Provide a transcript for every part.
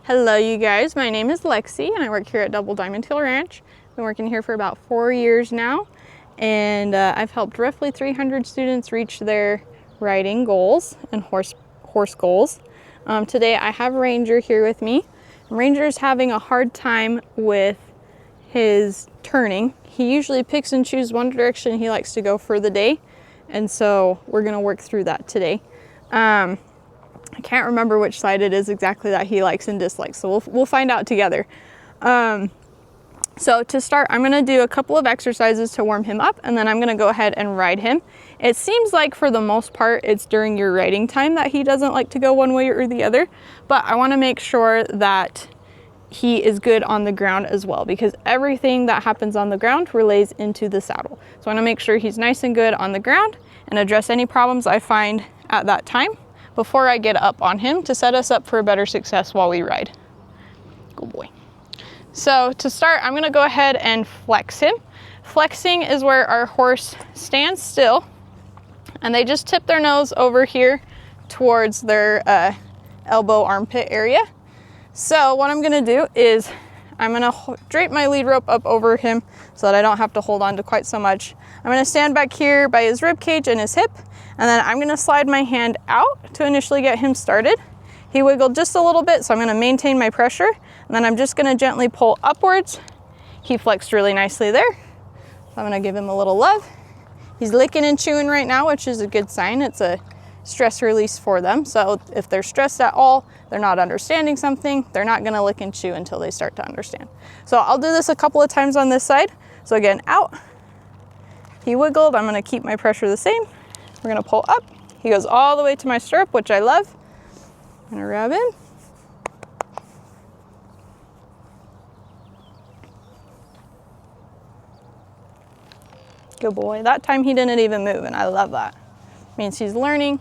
Hello you guys, my name is Lexy and I work here at Double Diamond Tail Ranch. I've been working here for about 4 years now, and I've helped roughly 300 students reach their riding goals and horse goals. Today I have Ranger here with me. Ranger's having a hard time with his turning. He usually picks and chooses one direction he likes to go for the day, and so we're going to work through that today. I can't remember which side it is exactly that he likes and dislikes, so we'll find out together. So to start, I'm going to do a couple of exercises to warm him up, and then I'm going to go ahead and ride him. It seems like for the most part it's during your riding time that he doesn't like to go one way or the other, but I want to make sure that he is good on the ground as well, because everything that happens on the ground relays into the saddle. So I want to make sure he's nice and good on the ground and address any problems I find at that time before I get up on him to set us up for a better success while we ride. Good boy. So to start, I'm going to go ahead and flex him. Flexing is where our horse stands still and they just tip their nose over here towards their elbow armpit area. So what I'm going to do is I'm going to drape my lead rope up over him so that I don't have to hold on to quite so much. I'm going to stand back here by his rib cage and his hip, and then I'm going to slide my hand out to initially get him started. He wiggled just a little bit, so I'm going to maintain my pressure, and then I'm just going to gently pull upwards. He flexed really nicely there, so I'm going to give him a little love. He's licking and chewing right now, which is a good sign. It's a stress release for them, so if they're stressed at all, they're not understanding something, they're not going to lick and chew until they start to understand. So I'll do this a couple of times on this side. So again, out, he wiggled, I'm going to keep my pressure the same. We're going to pull up, he goes all the way to my stirrup, which I love. I'm going to rub in. Good boy. That time he didn't even move, and I love that. Means he's learning,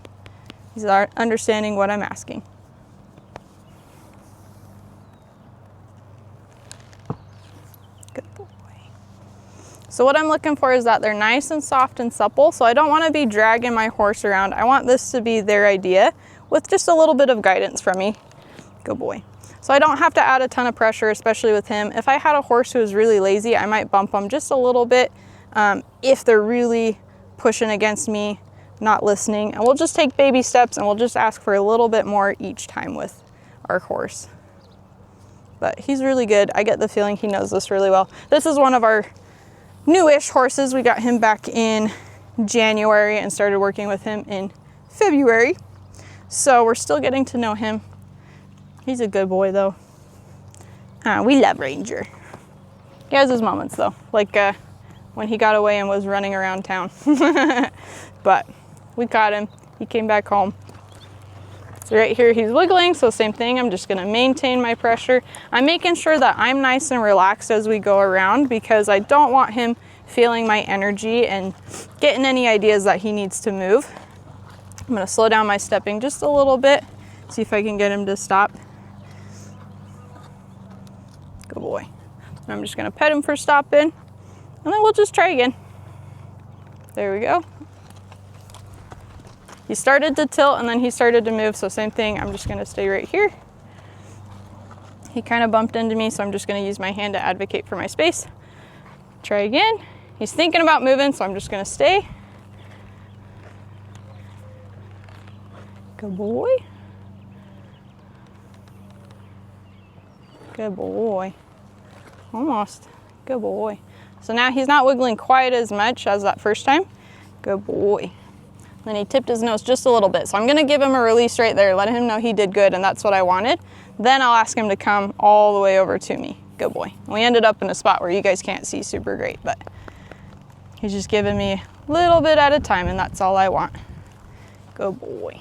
he's understanding what I'm asking. Good boy. So what I'm looking for is that they're nice and soft and supple, so I don't want to be dragging my horse around. I want this to be their idea with just a little bit of guidance from me. Good boy. So I don't have to add a ton of pressure, especially with him. If I had a horse who was really lazy, I might bump them just a little bit if they're really pushing against me, not listening, and we'll just take baby steps and we'll just ask for a little bit more each time with our horse. But he's really good. I get the feeling he knows this really well. This is one of our newish horses. We got him back in January and started working with him in February. So we're still getting to know him. He's a good boy though. We love Ranger. He has his moments though, like when he got away and was running around town. But we caught him, he came back home. So right here he's wiggling, so same thing, I'm just gonna maintain my pressure. I'm making sure that I'm nice and relaxed as we go around because I don't want him feeling my energy and getting any ideas that he needs to move. I'm gonna slow down my stepping just a little bit, see if I can get him to stop. Good boy. And I'm just gonna pet him for stopping, and then we'll just try again. There we go. He started to tilt and then he started to move, so same thing, I'm just gonna stay right here. He kind of bumped into me, so I'm just gonna use my hand to advocate for my space. Try again. He's thinking about moving, so I'm just gonna stay. Good boy. Good boy. Almost. Good boy. So now he's not wiggling quite as much as that first time. Good boy. Then he tipped his nose just a little bit. So I'm gonna give him a release right there, let him know he did good and that's what I wanted. Then I'll ask him to come all the way over to me. Good boy. We ended up in a spot where you guys can't see super great, but he's just giving me a little bit at a time and that's all I want. Good boy.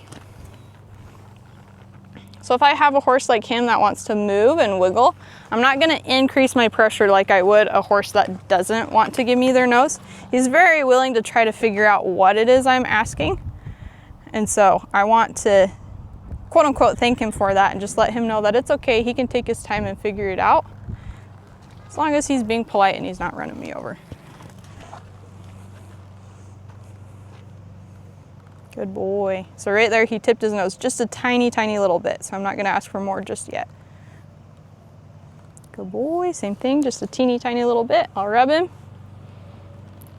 So if I have a horse like him that wants to move and wiggle, I'm not gonna increase my pressure like I would a horse that doesn't want to give me their nose. He's very willing to try to figure out what it is I'm asking. And so I want to quote unquote thank him for that and just let him know that it's okay, he can take his time and figure it out. As long as he's being polite and he's not running me over. Good boy. So right there, he tipped his nose just a tiny, tiny little bit. So I'm not gonna ask for more just yet. Good boy. Same thing, just a teeny tiny little bit. I'll rub him.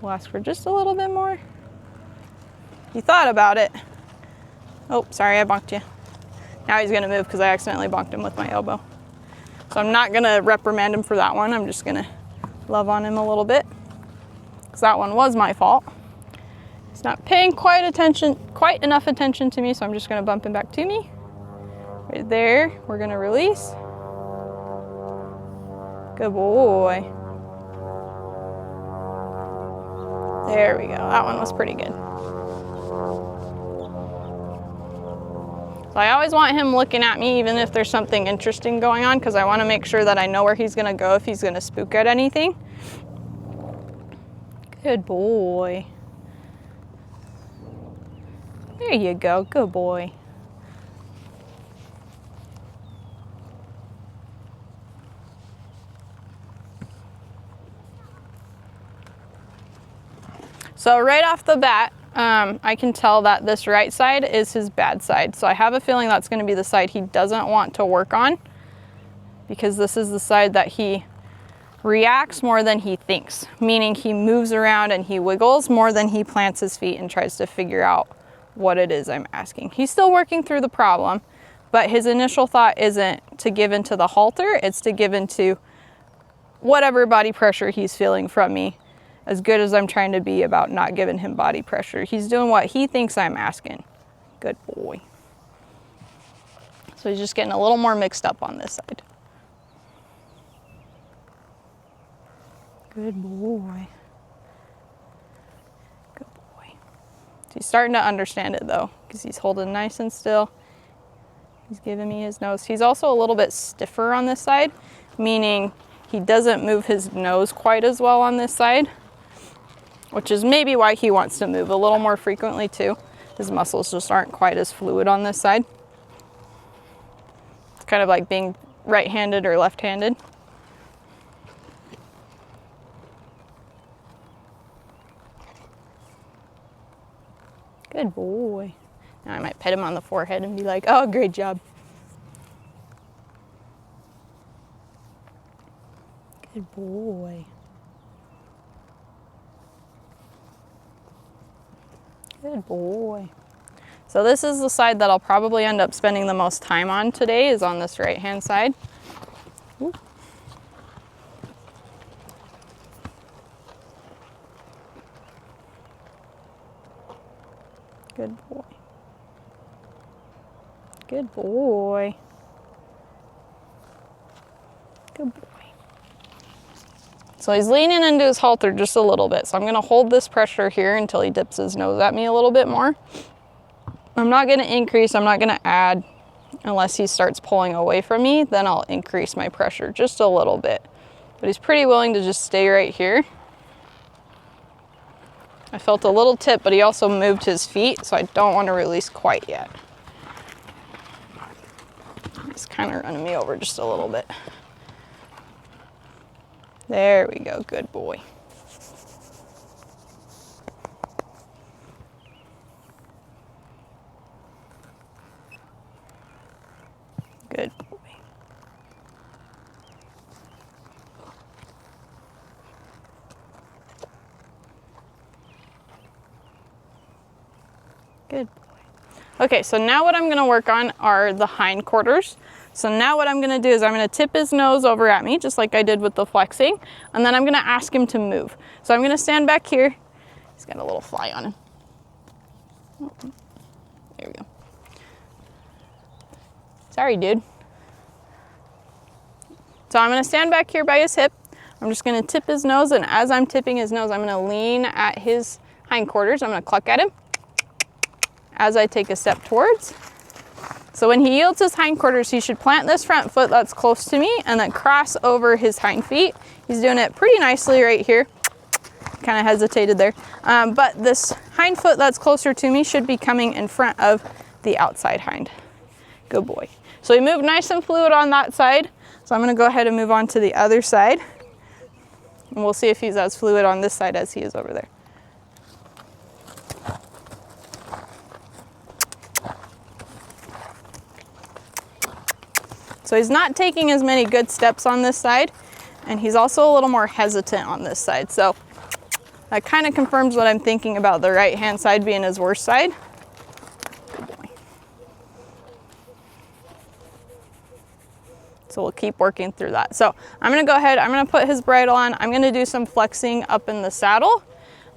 We'll ask for just a little bit more. You thought about it. Oh, sorry, I bonked you. Now he's gonna move because I accidentally bonked him with my elbow. So I'm not gonna reprimand him for that one. I'm just gonna love on him a little bit because that one was my fault. He's not paying quite enough attention to me, so I'm just gonna bump him back to me. Right there, we're gonna release. Good boy. There we go, that one was pretty good. So I always want him looking at me even if there's something interesting going on, because I want to make sure that I know where he's gonna go if he's gonna spook at anything. Good boy. There you go, good boy. So right off the bat, I can tell that this right side is his bad side. So I have a feeling that's going to be the side he doesn't want to work on, because this is the side that he reacts more than he thinks, meaning he moves around and he wiggles more than he plants his feet and tries to figure out what it is I'm asking. He's still working through the problem, but his initial thought isn't to give into the halter, it's to give into whatever body pressure he's feeling from me. As good as I'm trying to be about not giving him body pressure, he's doing what he thinks I'm asking. Good boy. So he's just getting a little more mixed up on this side. Good boy. Good boy. So he's starting to understand it though, because he's holding nice and still. He's giving me his nose. He's also a little bit stiffer on this side, meaning he doesn't move his nose quite as well on this side, which is maybe why he wants to move a little more frequently too. His muscles just aren't quite as fluid on this side. It's kind of like being right-handed or left-handed. Good boy. Now I might pet him on the forehead and be like, oh, great job. Good boy. Good boy. So this is the side that I'll probably end up spending the most time on today, is on this right hand side. Ooh. Good boy. Good boy. Good boy. So he's leaning into his halter just a little bit. So I'm gonna hold this pressure here until he dips his nose at me a little bit more. I'm not gonna increase, I'm not gonna add unless he starts pulling away from me, then I'll increase my pressure just a little bit. But he's pretty willing to just stay right here. I felt a little tip, but he also moved his feet, so I don't want to release quite yet. He's kind of running me over just a little bit. There we go, good boy. Good boy. Good boy. Okay, so now what I'm gonna work on are the hindquarters. So now what I'm gonna do is I'm gonna tip his nose over at me, just like I did with the flexing, and then I'm gonna ask him to move. So I'm gonna stand back here. He's got a little fly on him. Oh, there we go. Sorry, dude. So I'm gonna stand back here by his hip. I'm just gonna tip his nose, and as I'm tipping his nose, I'm gonna lean at his hindquarters. I'm gonna cluck at him as I take a step towards. So when he yields his hindquarters, he should plant this front foot that's close to me and then cross over his hind feet. He's doing it pretty nicely right here. Kind of hesitated there. But this hind foot that's closer to me should be coming in front of the outside hind. Good boy. So he moved nice and fluid on that side. So I'm gonna go ahead and move on to the other side. And we'll see if he's as fluid on this side as he is over there. So he's not taking as many good steps on this side, and he's also a little more hesitant on this side. So that kind of confirms what I'm thinking about the right-hand side being his worst side. Good boy. So we'll keep working through that. So I'm gonna go ahead, I'm gonna put his bridle on, I'm gonna do some flexing up in the saddle,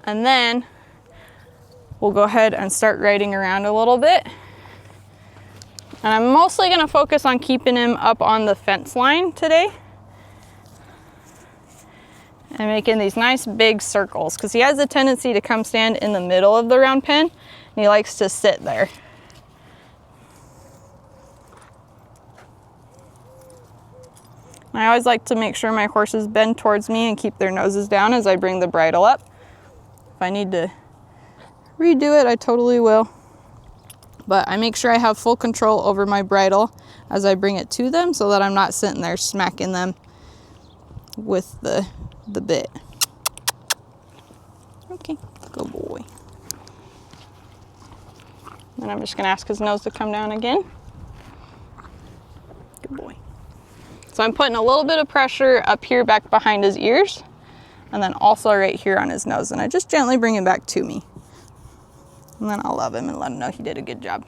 and then we'll go ahead and start riding around a little bit. And I'm mostly gonna focus on keeping him up on the fence line today and making these nice big circles, because he has a tendency to come stand in the middle of the round pen, and he likes to sit there. I always like to make sure my horses bend towards me and keep their noses down as I bring the bridle up. If I need to redo it, I totally will. But I make sure I have full control over my bridle as I bring it to them, so that I'm not sitting there smacking them with the bit. Okay, good boy. And I'm just gonna ask his nose to come down again. Good boy. So I'm putting a little bit of pressure up here back behind his ears, and then also right here on his nose, and I just gently bring him back to me. And then I'll love him and let him know he did a good job.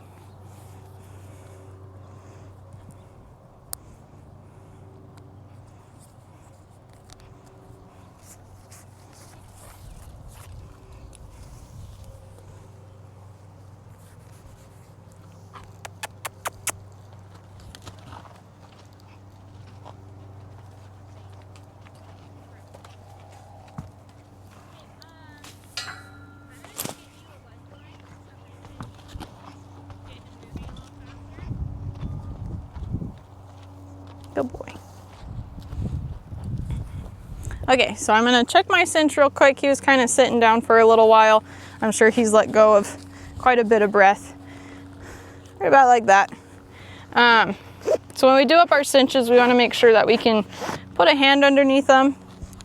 Good boy. Okay, so I'm gonna check my cinch real quick. He was kind of sitting down for a little while. I'm sure he's let go of quite a bit of breath. Right about like that. So when we do up our cinches, we wanna make sure that we can put a hand underneath them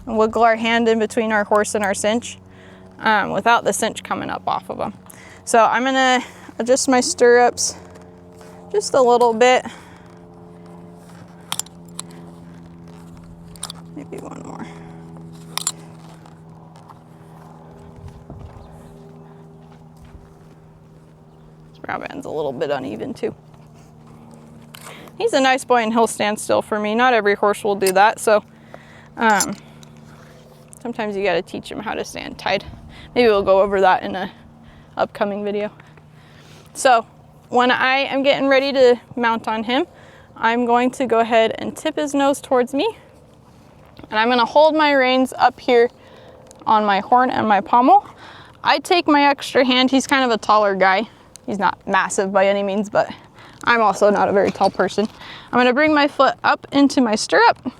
and wiggle our hand in between our horse and our cinch without the cinch coming up off of them. So I'm gonna adjust my stirrups just a little bit. Maybe one more. This brow band's a little bit uneven too. He's a nice boy and he'll stand still for me. Not every horse will do that, so sometimes you gotta teach him how to stand tied. Maybe we'll go over that in a upcoming video. So when I am getting ready to mount on him, I'm going to go ahead and tip his nose towards me. And I'm gonna hold my reins up here on my horn and my pommel. I take my extra hand. He's kind of a taller guy. He's not massive by any means, but I'm also not a very tall person. I'm gonna bring my foot up into my stirrup, and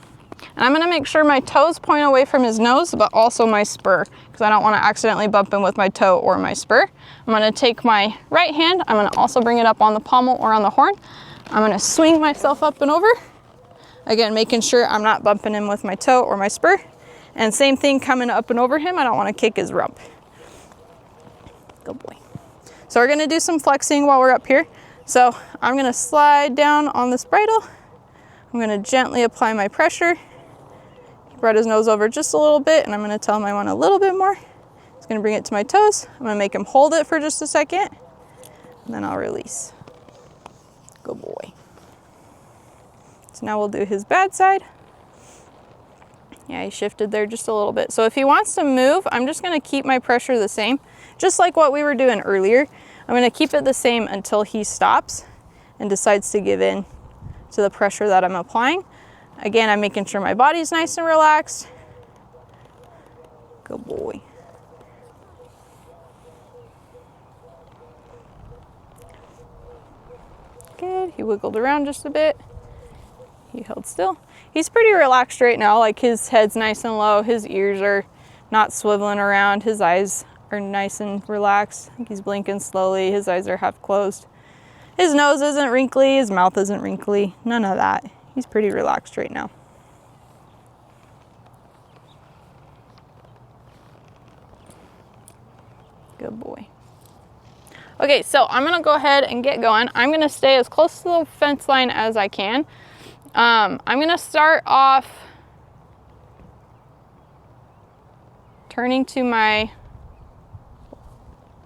I'm gonna make sure my toes point away from his nose, but also my spur, because I don't wanna accidentally bump him with my toe or my spur. I'm gonna take my right hand, I'm gonna also bring it up on the pommel or on the horn. I'm gonna swing myself up and over. Again, making sure I'm not bumping him with my toe or my spur. And same thing coming up and over him. I don't want to kick his rump. Good boy. So we're going to do some flexing while we're up here. So I'm going to slide down on this bridle. I'm going to gently apply my pressure. Spread his nose over just a little bit, and I'm going to tell him I want a little bit more. Just going to bring it to my toes. I'm going to make him hold it for just a second, and then I'll release. Good boy. So now we'll do his bad side. Yeah, he shifted there just a little bit. So if he wants to move, I'm just gonna keep my pressure the same, just like what we were doing earlier. I'm gonna keep it the same until he stops and decides to give in to the pressure that I'm applying. Again, I'm making sure my body's nice and relaxed. Good boy. Good, he wiggled around just a bit. He held still. He's pretty relaxed right now, like his head's nice and low, his ears are not swiveling around, his eyes are nice and relaxed. I think he's blinking slowly, his eyes are half closed. His nose isn't wrinkly, his mouth isn't wrinkly, none of that. He's pretty relaxed right now. Good boy. Okay, so I'm gonna go ahead and get going. I'm gonna stay as close to the fence line as I can. I'm gonna start off turning to my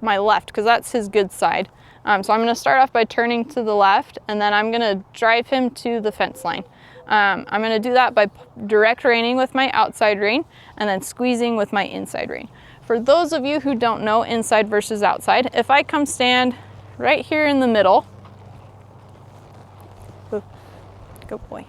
left, because that's his good side. So I'm gonna start off by turning to the left, and then I'm gonna drive him to the fence line. I'm gonna do that by direct reining with my outside rein, and then squeezing with my inside rein. For those of you who don't know inside versus outside, if I come stand right here in the middle, good boy.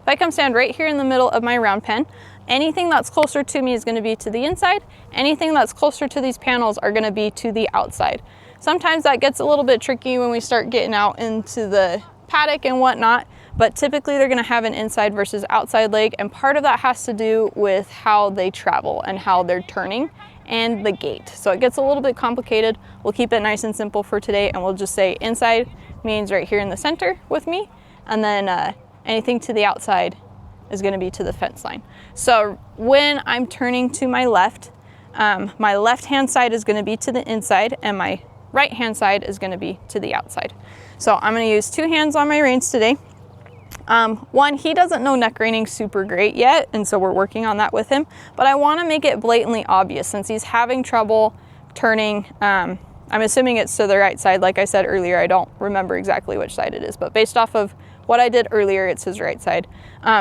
If I come stand right here in the middle of my round pen, anything that's closer to me is going to be to the inside. Anything that's closer to these panels are going to be to the outside. Sometimes that gets a little bit tricky when we start getting out into the paddock and whatnot, but typically they're going to have an inside versus outside leg, and part of that has to do with how they travel and how they're turning and the gait. So it gets a little bit complicated. We'll keep it nice and simple for today, and we'll just say inside means right here in the center with me, and then anything to the outside is going to be to the fence line. So when I'm turning to my left hand side is going to be to the inside, and my right hand side is going to be to the outside. So I'm going to use 2 hands on my reins today. One, he doesn't know neck reining super great yet, and so we're working on that with him, but I want to make it blatantly obvious since he's having trouble turning. I'm assuming it's to the right side. Like I said earlier, I don't remember exactly which side it is, but based off of what I did earlier, it's his right side.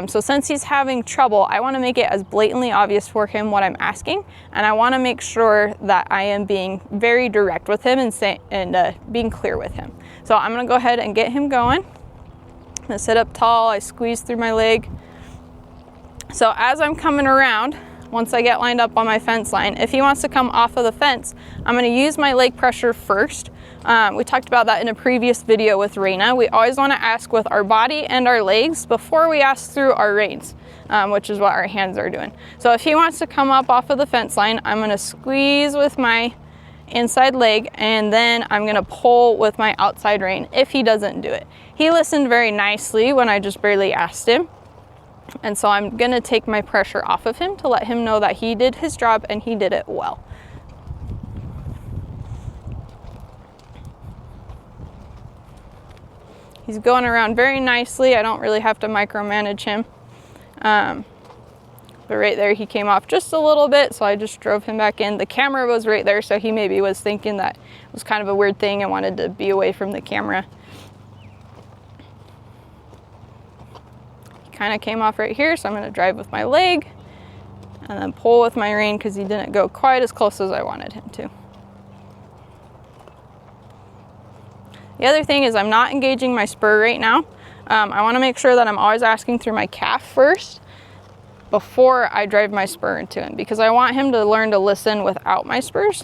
So since he's having trouble, I want to make it as blatantly obvious for him what I'm asking, and I want to make sure that I am being very direct with him and being clear with him. So I'm going to go ahead and get him going. I'm going to sit up tall, I squeeze through my leg. So as I'm coming around, once I get lined up on my fence line, if he wants to come off of the fence, I'm going to use my leg pressure first. We talked about that in a previous video with Raina. We always want to ask with our body and our legs before we ask through our reins, which is what our hands are doing. So if he wants to come up off of the fence line, I'm going to squeeze with my inside leg, and then I'm going to pull with my outside rein if he doesn't do it. He listened very nicely when I just barely asked him. And so I'm going to take my pressure off of him to let him know that he did his job and he did it well. He's going around very nicely. I don't really have to micromanage him. But right there he came off just a little bit, so I just drove him back in. The camera was right there, so he maybe was thinking that it was kind of a weird thing and wanted to be away from the camera. Kind of came off right here, so I'm going to drive with my leg and then pull with my rein because he didn't go quite as close as I wanted him to. The other thing is I'm not engaging my spur right now. I want to make sure that I'm always asking through my calf first before I drive my spur into him, because I want him to learn to listen without my spurs.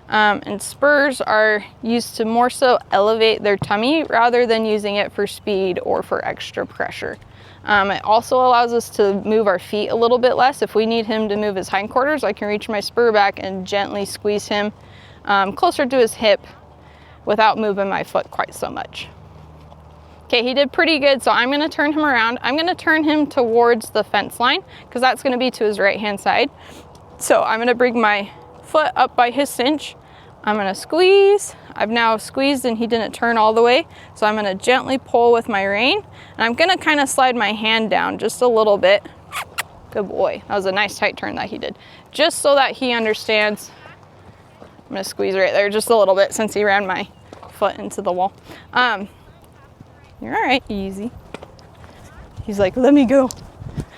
And spurs are used to more so elevate their tummy rather than using it for speed or for extra pressure. It also allows us to move our feet a little bit less. If we need him to move his hindquarters, I can reach my spur back and gently squeeze him closer to his hip without moving my foot quite so much. Okay, he did pretty good, so I'm going to turn him around. I'm going to turn him towards the fence line because that's going to be to his right-hand side. So I'm going to bring my foot up by his cinch. I'm going to squeeze. I've now squeezed and he didn't turn all the way, so I'm going to gently pull with my rein, and I'm going to kind of slide my hand down just a little bit. Good boy. That was a nice tight turn that he did, just so that he understands. I'm going to squeeze right there just a little bit since he ran my foot into the wall. You're all right, easy. He's like, let me go.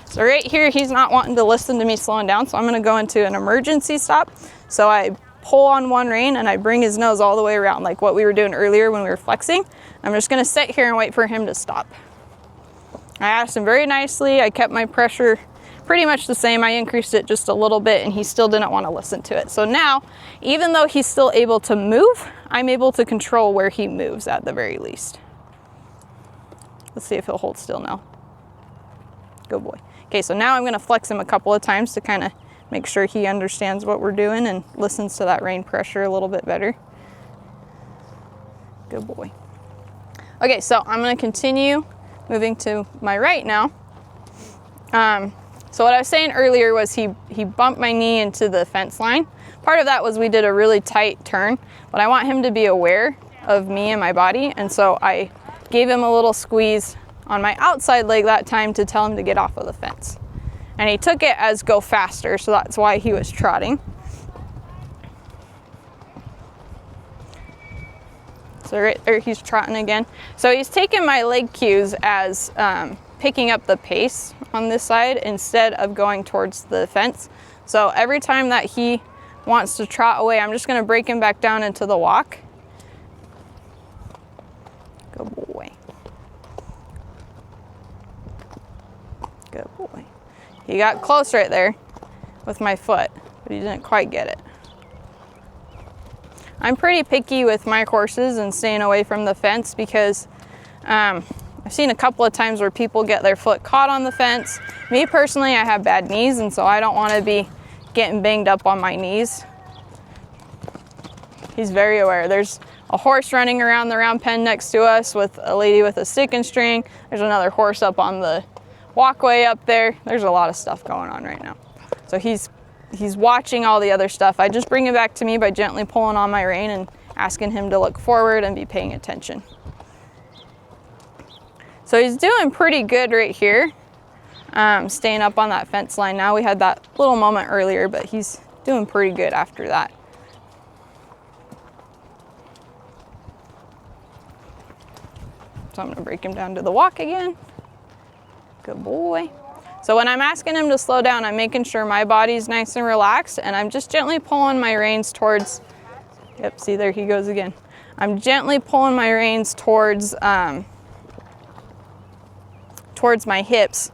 So right here, he's not wanting to listen to me slowing down, so I'm going to go into an emergency stop. So I pull on one rein and I bring his nose all the way around, like what we were doing earlier when we were flexing. I'm just going to sit here and wait for him to stop. I asked him very nicely. I kept my pressure pretty much the same. I increased it just a little bit and he still didn't want to listen to it. So now, even though he's still able to move, I'm able to control where he moves at the very least. Let's see if he'll hold still now. Good boy. Okay, so now I'm going to flex him a couple of times to kind of make sure he understands what we're doing and listens to that rein pressure a little bit better. Good boy. Okay, so I'm going to continue moving to my right now. So what I was saying earlier was he bumped my knee into the fence line. Part of that was we did a really tight turn, but I want him to be aware of me and my body, and so I gave him a little squeeze on my outside leg that time to tell him to get off of the fence. And he took it as go faster, so that's why he was trotting. So right there, he's trotting again. So he's taking my leg cues as picking up the pace on this side instead of going towards the fence. So every time that he wants to trot away, I'm just gonna break him back down into the walk. Good boy. Good boy. He got close right there with my foot, but he didn't quite get it. I'm pretty picky with my horses and staying away from the fence because I've seen a couple of times where people get their foot caught on the fence. Me personally, I have bad knees, and so I don't want to be getting banged up on my knees. He's very aware. There's a horse running around the round pen next to us with a lady with a stick and string. There's another horse up on the walkway up there. There's a lot of stuff going on right now. So he's watching all the other stuff. I just bring it back to me by gently pulling on my rein and asking him to look forward and be paying attention. So he's doing pretty good right here, staying up on that fence line now. We had that little moment earlier, but he's doing pretty good after that. So I'm gonna break him down to the walk again. Good boy. So when I'm asking him to slow down, I'm making sure my body's nice and relaxed, and I'm just gently pulling my reins towards, yep, see, there he goes again. I'm gently pulling my reins towards my hips,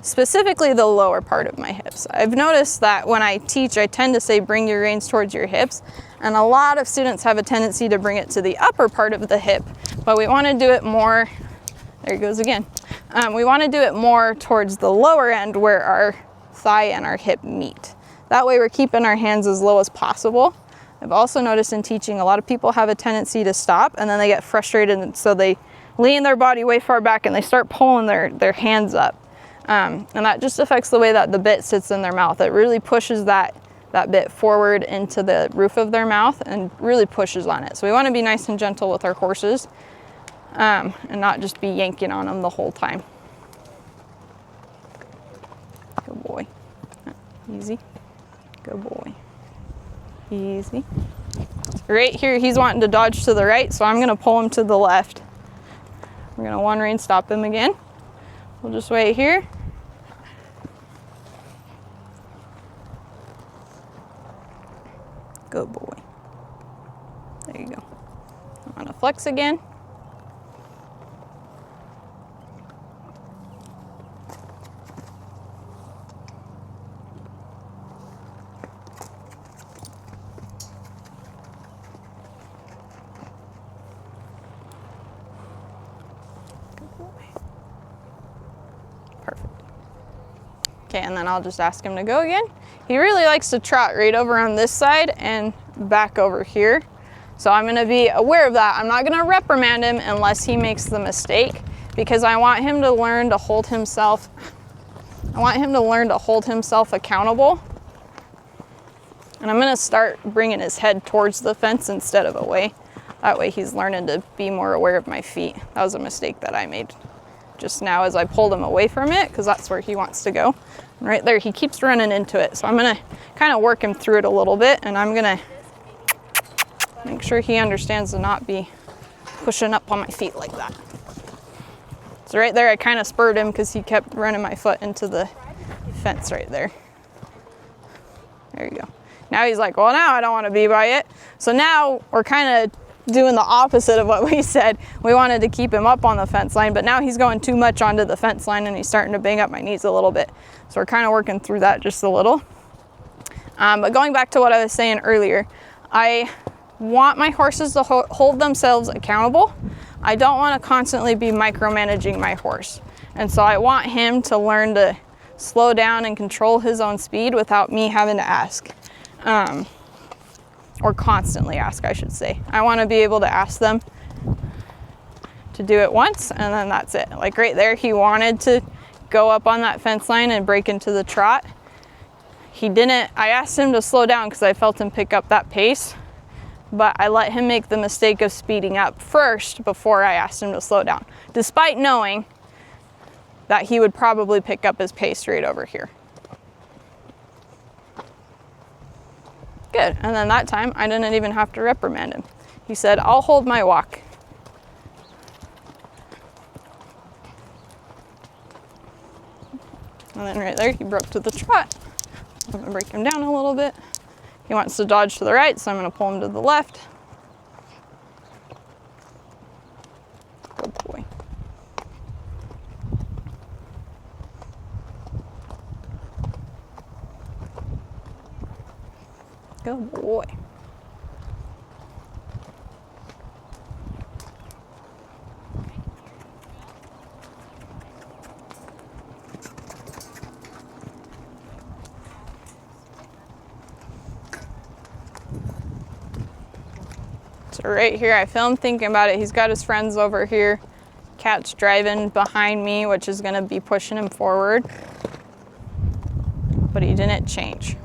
specifically the lower part of my hips. I've noticed that when I teach, I tend to say bring your reins towards your hips, and a lot of students have a tendency to bring it to the upper part of the hip, but we want to do it more, there he goes again. We want to do it more towards the lower end where our thigh and our hip meet. That way we're keeping our hands as low as possible. I've also noticed in teaching, a lot of people have a tendency to stop and then they get frustrated, and so they lean their body way far back and they start pulling their hands up. And that just affects the way that the bit sits in their mouth. It really pushes that bit forward into the roof of their mouth and really pushes on it. So we want to be nice and gentle with our horses. And not just be yanking on them the whole time. Good boy. Easy. Good boy. Easy. Right here, he's wanting to dodge to the right, so I'm going to pull him to the left. We're going to one rein stop him again. We'll just wait here. Good boy. There you go. I'm going to flex again. Okay, and then I'll just ask him to go again. He really likes to trot right over on this side and back over here. So I'm gonna be aware of that. I'm not gonna reprimand him unless he makes the mistake, because I want him to learn to hold himself, accountable. And I'm gonna start bringing his head towards the fence instead of away. That way he's learning to be more aware of my feet. That was a mistake that I made just now as I pulled him away from it, because that's where he wants to go. And right there, he keeps running into it. So I'm gonna kind of work him through it a little bit, and I'm gonna make sure he understands to not be pushing up on my feet like that. So right there, I kind of spurred him because he kept running my foot into the fence right there. There you go. Now he's like, well, now I don't want to be by it. So now we're kind of doing the opposite of what we said. We wanted to keep him up on the fence line, but now he's going too much onto the fence line and he's starting to bang up my knees a little bit. So we're kind of working through that just a little. But going back to what I was saying earlier, I want my horses to hold themselves accountable. I don't want to constantly be micromanaging my horse. And so I want him to learn to slow down and control his own speed without me having to ask. Or constantly ask, I should say. I want to be able to ask them to do it once, and then that's it. Like right there, he wanted to go up on that fence line and break into the trot. He didn't. I asked him to slow down because I felt him pick up that pace, but I let him make the mistake of speeding up first before I asked him to slow down, despite knowing that he would probably pick up his pace right over here. Good, and then that time I didn't even have to reprimand him. He said, I'll hold my walk. And then right there, he broke to the trot. I'm gonna break him down a little bit. He wants to dodge to the right, so I'm gonna pull him to the left. Good boy. Good boy. So right here, I filmed thinking about it. He's got his friends over here. Cat's driving behind me, which is gonna be pushing him forward. But he didn't change.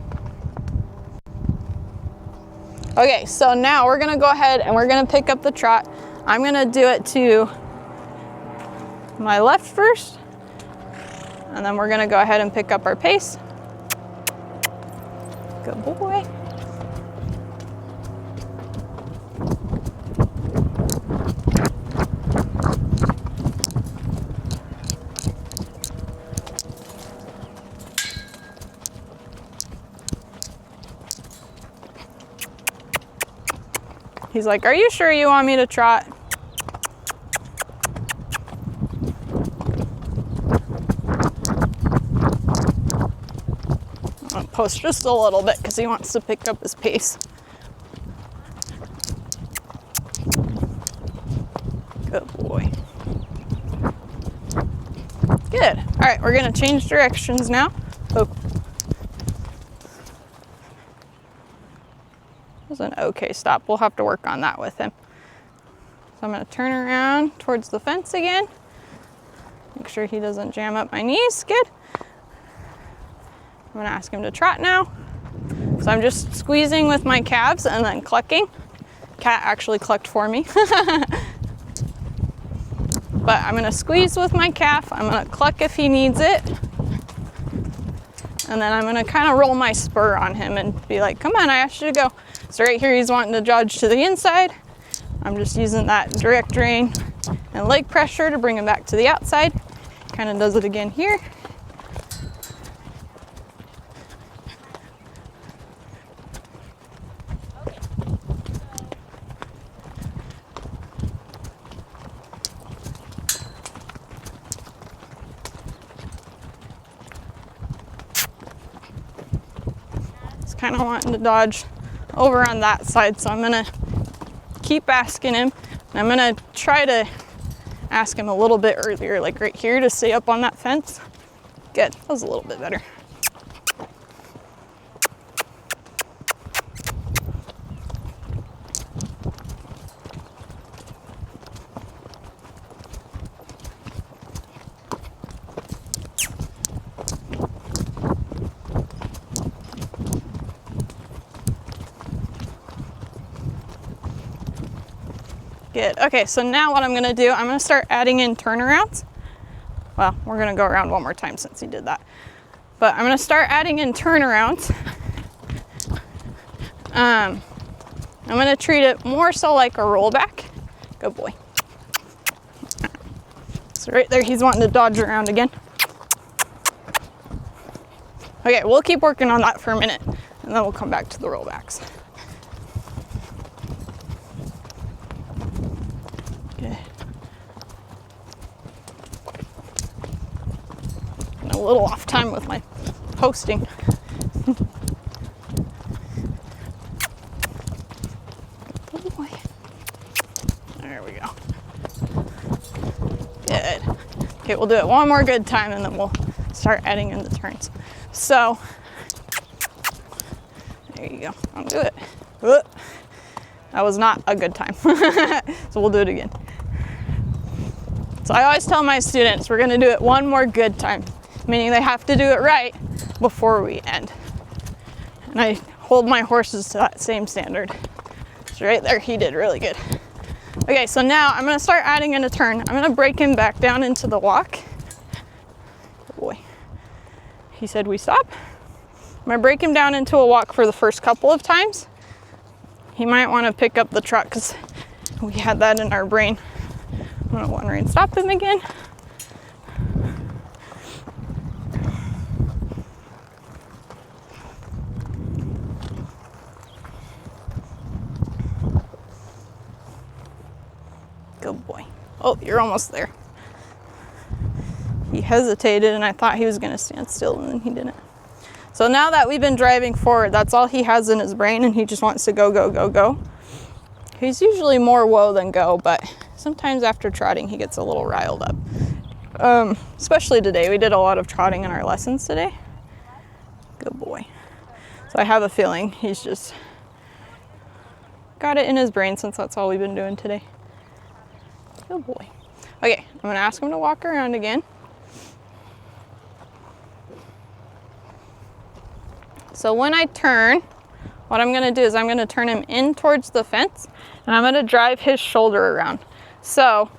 Okay, so now we're gonna go ahead and we're gonna pick up the trot. I'm gonna do it to my left first, and then we're gonna go ahead and pick up our pace. Good boy. He's like, are you sure you want me to trot? I'm gonna post just a little bit because he wants to pick up his pace. Good boy. Good. All right, we're gonna change directions now. Oh. Was an okay stop. We'll have to work on that with him. So I'm going to turn around towards the fence again. Make sure he doesn't jam up my knees. Good. I'm going to ask him to trot now. So I'm just squeezing with my calves and then clucking. Cat actually clucked for me. But I'm going to squeeze with my calf. I'm going to cluck if he needs it. And then I'm going to kind of roll my spur on him and be like, come on, I asked you to go. So right here, he's wanting to dodge to the inside. I'm just using that direct rein and leg pressure to bring him back to the outside. Kind of does it again here. He's kind of wanting to dodge over on that side, so I'm gonna keep asking him, and I'm gonna try to ask him a little bit earlier, like right here, to stay up on that fence. Good, that was a little bit better. Good. Okay, so now what I'm gonna do, I'm gonna start adding in turnarounds. Well, we're gonna go around one more time since he did that. But I'm gonna start adding in turnarounds. I'm gonna treat it more so like a rollback. Good boy. So right there, he's wanting to dodge around again. Okay, we'll keep working on that for a minute, and then we'll come back to the rollbacks. A little off time with my posting. Boy. There we go. Good. Okay, we'll do it one more good time and then we'll start adding in the turns. So, there you go. I'll do it. That was not a good time. So we'll do it again. So I always tell my students, we're gonna do it one more good time, meaning they have to do it right before we end. And I hold my horses to that same standard. So right there, he did really good. Okay, so now I'm gonna start adding in a turn. I'm gonna break him back down into the walk. he said we stop. I'm gonna break him down into a walk for the first couple of times. He might want to pick up the trot because we had that in our brain. I'm gonna one rein stop him again. Good boy. Oh, you're almost there. He hesitated and I thought he was gonna stand still and then he didn't. So now that we've been driving forward, that's all he has in his brain and he just wants to go, go, go, go. He's usually more whoa than go, but sometimes after trotting he gets a little riled up. Especially today. We did a lot of trotting in our lessons today. Good boy. So I have a feeling he's just got it in his brain since that's all we've been doing today. Good boy. Okay, I'm gonna ask him to walk around again. So when I turn, what I'm gonna do is I'm gonna turn him in towards the fence and I'm gonna drive his shoulder around. So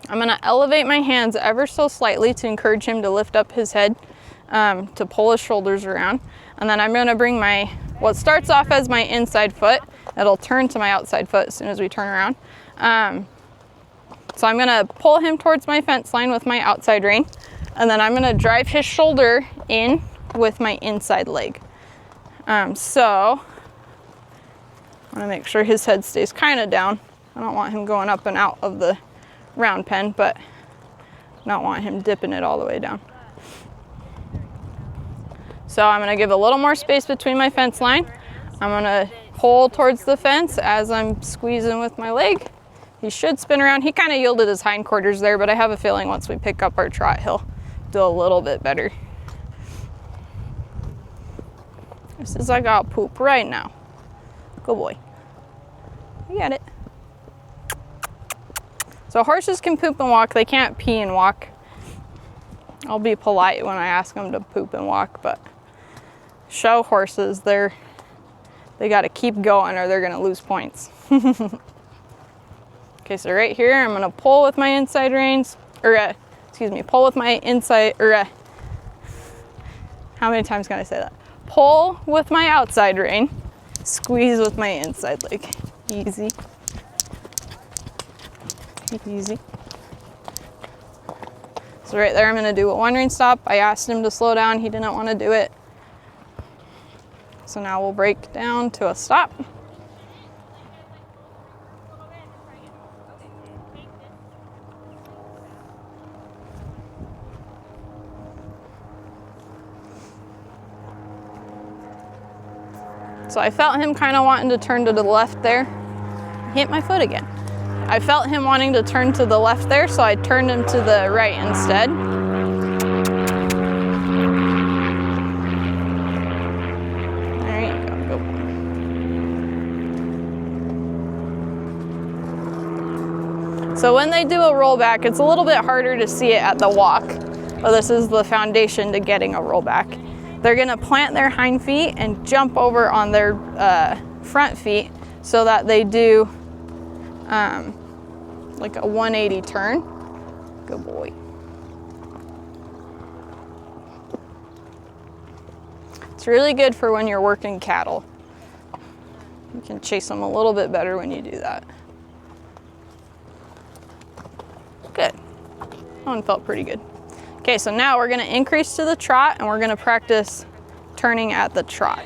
I'm gonna elevate my hands ever so slightly to encourage him to lift up his head, to pull his shoulders around. And then I'm gonna bring what starts off as my inside foot, it'll turn to my outside foot as soon as we turn around. So I'm gonna pull him towards my fence line with my outside rein, and then I'm gonna drive his shoulder in with my inside leg. So I wanna make sure his head stays kind of down. I don't want him going up and out of the round pen, but not want him dipping it all the way down. So I'm gonna give a little more space between my fence line. I'm gonna pull towards the fence as I'm squeezing with my leg. He should spin around. He kind of yielded his hindquarters there, but I have a feeling once we pick up our trot, he'll do a little bit better. This is I got poop right now. Good boy. You got it. So horses can poop and walk. They can't pee and walk. I'll be polite when I ask them to poop and walk, but show horses, they got to keep going or they're going to lose points. Okay, so right here, I'm gonna pull with my inside reins, pull with my inside, how many times can I say that? Pull with my outside rein, squeeze with my inside leg. Easy. Easy. So right there, I'm gonna do a one rein stop. I asked him to slow down, he didn't wanna do it. So now we'll break down to a stop. So I felt him kind of wanting to turn to the left there. Hit my foot again. I felt him wanting to turn to the left there, so I turned him to the right instead. There you go, go. So when they do a rollback, it's a little bit harder to see it at the walk, but this is the foundation to getting a rollback. They're gonna plant their hind feet and jump over on their front feet so that they do like a 180 turn. Good boy. It's really good for when you're working cattle. You can chase them a little bit better when you do that. Good. That one felt pretty good. Okay, so now we're gonna increase to the trot and we're gonna practice turning at the trot.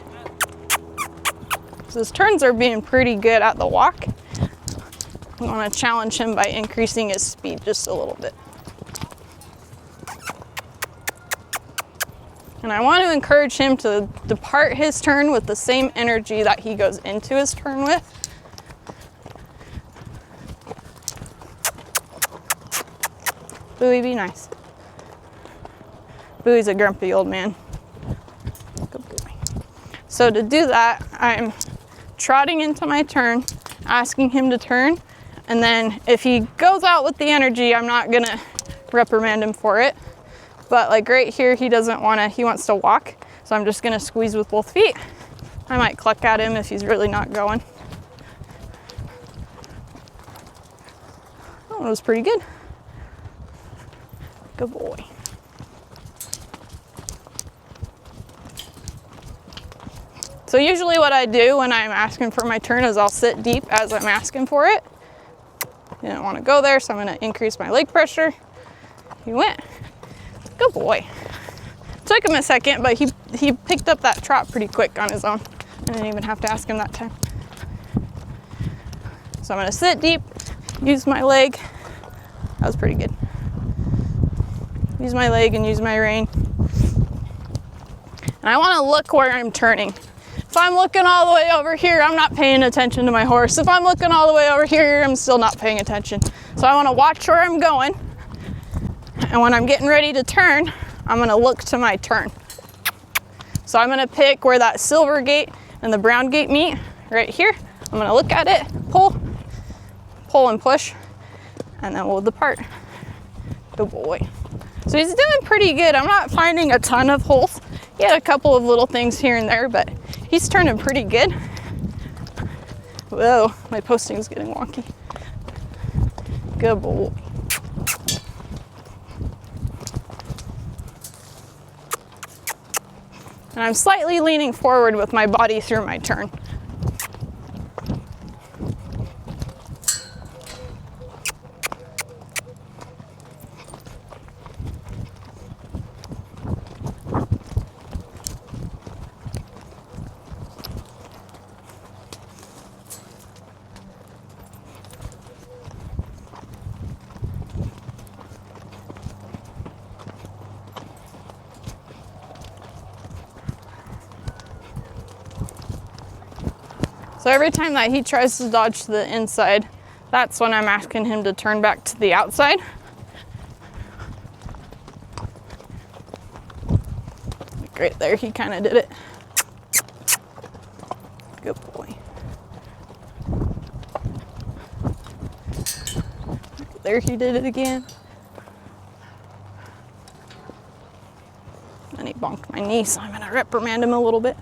So his turns are being pretty good at the walk. I wanna challenge him by increasing his speed just a little bit. And I want to encourage him to depart his turn with the same energy that he goes into his turn with. Bowie, be nice. Bowie's a grumpy old man. Good boy. So to do that, I'm trotting into my turn, asking him to turn, and then if he goes out with the energy, I'm not gonna reprimand him for it. But like right here, he wants to walk, so I'm just gonna squeeze with both feet. I might cluck at him if he's really not going. That one was pretty good. Good boy. So usually what I do when I'm asking for my turn is I'll sit deep as I'm asking for it. You don't want to go there, so I'm going to increase my leg pressure. He went. Good boy. Took him a second, but he picked up that trot pretty quick on his own. I didn't even have to ask him that time. So I'm going to sit deep, use my leg. That was pretty good. Use my leg and use my rein. And I want to look where I'm turning. If I'm looking all the way over here, I'm not paying attention to my horse. If I'm looking all the way over here, I'm still not paying attention. So I want to watch where I'm going. And when I'm getting ready to turn, I'm going to look to my turn. So I'm going to pick where that silver gate and the brown gate meet, right here. I'm going to look at it, pull and push, and then we'll depart. Good boy. So he's doing pretty good. I'm not finding a ton of holes. He had a couple of little things here and there, but he's turning pretty good. Whoa, my posting is getting wonky. Good boy. And I'm slightly leaning forward with my body through my turn. So every time that he tries to dodge to the inside, that's when I'm asking him to turn back to the outside. Like right there, he kind of did it. Good boy. Right there, he did it again. And he bonked my knee, so I'm gonna reprimand him a little bit.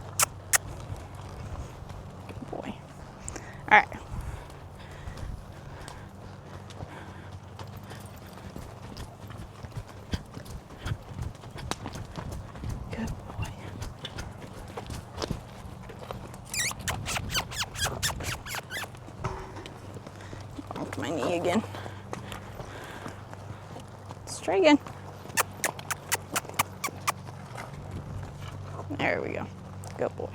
All right. Good boy. Bumped my knee again. Let's try again. There we go. Good boy.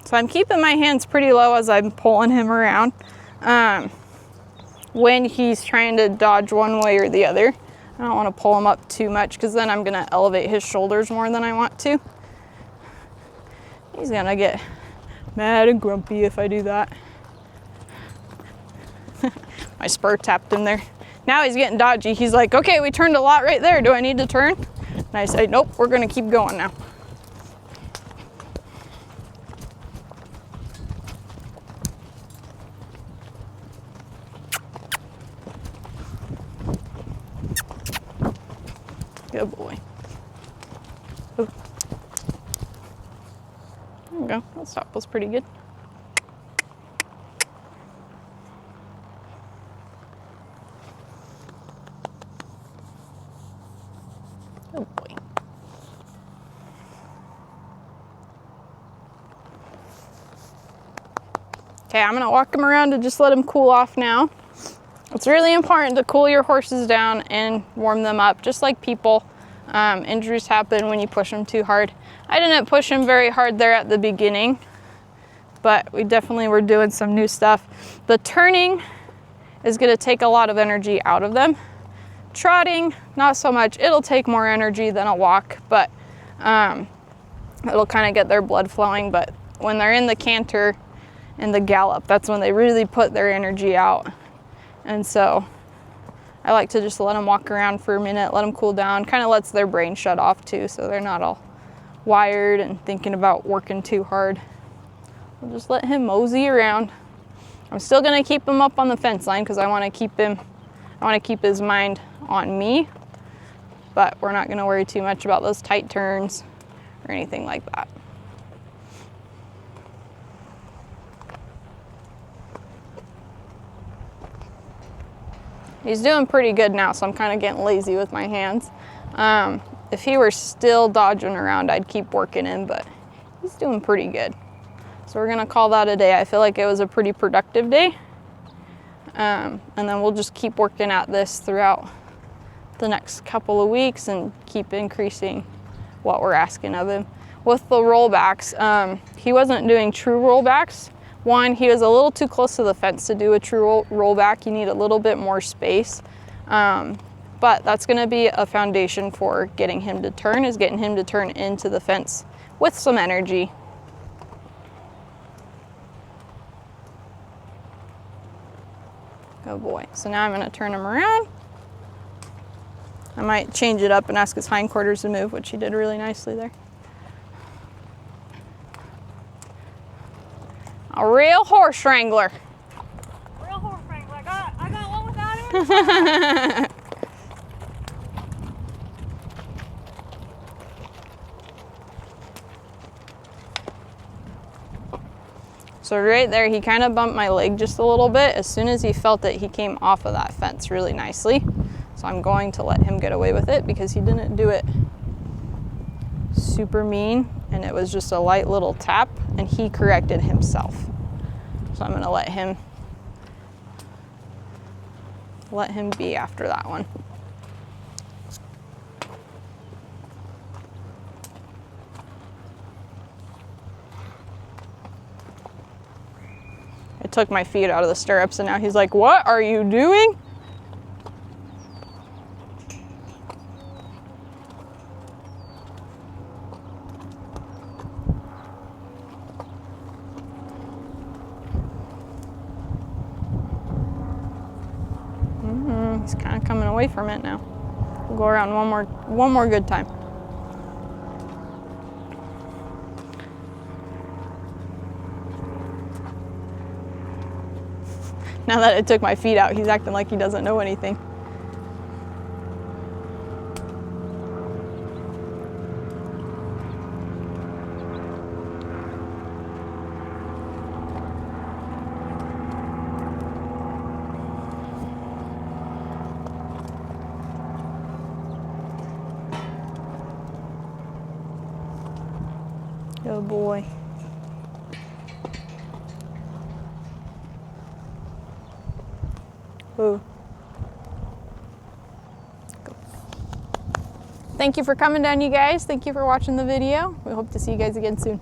So I'm keeping my hands pretty low as I'm pulling him around when he's trying to dodge one way or the other. I don't want to pull him up too much because then I'm going to elevate his shoulders more than I want to. He's going to get mad and grumpy if I do that. My spur tapped him there. Now he's getting dodgy. He's like, okay, we turned a lot right there. Do I need to turn? And I say, nope, we're going to keep going now. Good boy. Ooh. There we go. That stop was pretty good. Good boy. Okay, I'm gonna walk him around to just let him cool off now. It's really important to cool your horses down and warm them up, just like people. Injuries happen when you push them too hard. I didn't push him very hard there at the beginning, but we definitely were doing some new stuff. The turning is going to take a lot of energy out of them. Trotting, not so much. It'll take more energy than a walk, but it'll kind of get their blood flowing. But when they're in the canter and the gallop, that's when they really put their energy out. And so I like to just let them walk around for a minute, let them cool down, kind of lets their brain shut off too, so they're not all wired and thinking about working too hard. We'll just let him mosey around. I'm still gonna keep him up on the fence line because I want to keep his mind on me, but we're not gonna worry too much about those tight turns or anything like that. He's doing pretty good now, so I'm kind of getting lazy with my hands. If he were still dodging around, I'd keep working him, but he's doing pretty good. So we're gonna call that a day. I feel like it was a pretty productive day. And then we'll just keep working at this throughout the next couple of weeks and keep increasing what we're asking of him. With the rollbacks, he wasn't doing true rollbacks. One, he was a little too close to the fence to do a true rollback. You need a little bit more space. But that's gonna be a foundation for getting him to turn, is getting him to turn into the fence with some energy. Good boy. So now I'm gonna turn him around. I might change it up and ask his hindquarters to move, which he did really nicely there. A real horse wrangler. Real horse wrangler. I got one without him. So right there, he kind of bumped my leg just a little bit. As soon as he felt it, he came off of that fence really nicely. So I'm going to let him get away with it because he didn't do it super mean, and it was just a light little tap, and he corrected himself. So I'm gonna let him be after that one. I took my feet out of the stirrups and now he's like, "What are you doing?" He's kind of coming away from it now. We'll go around one more good time. Now that I took my feet out, he's acting like he doesn't know anything. Good boy. Ooh. Go. Thank you for coming down, you guys. Thank you for watching the video. We hope to see you guys again soon.